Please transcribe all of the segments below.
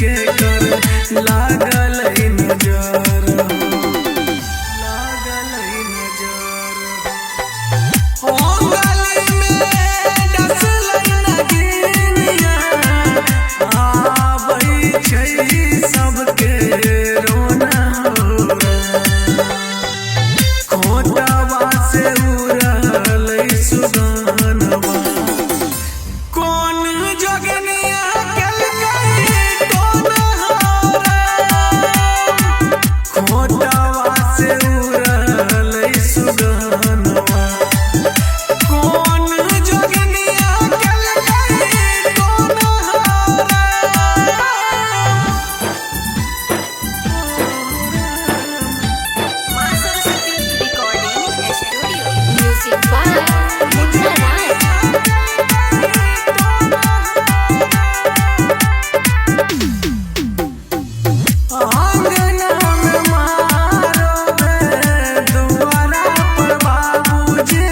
के कर लागल नजर हो गली में डसल नगिनिया आबै छै सबके रोना हो खोटवा से उड़ल सुगनवा कौन जोगनिया केलकै टोना खोटवा से उड़ल सुगनवा कौन जोगनिया केलकै टोना Music by Munna Raj. आंगना में मारो दुआरा पर बाबूजी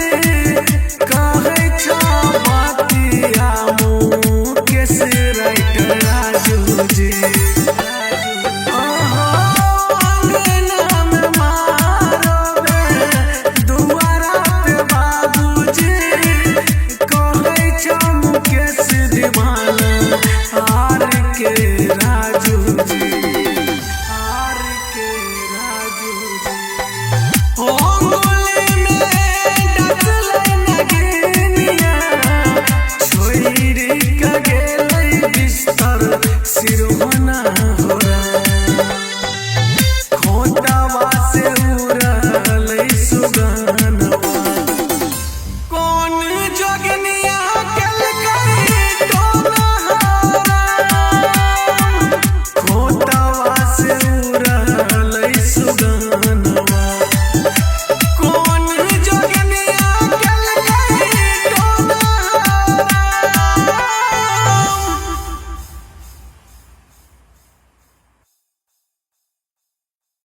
कहै छौ बतिया मुकेश राइटर राजूजी आंगना में मारो दुआरा पे बाबूजी कहै छौ मुकेश दीवाना हार के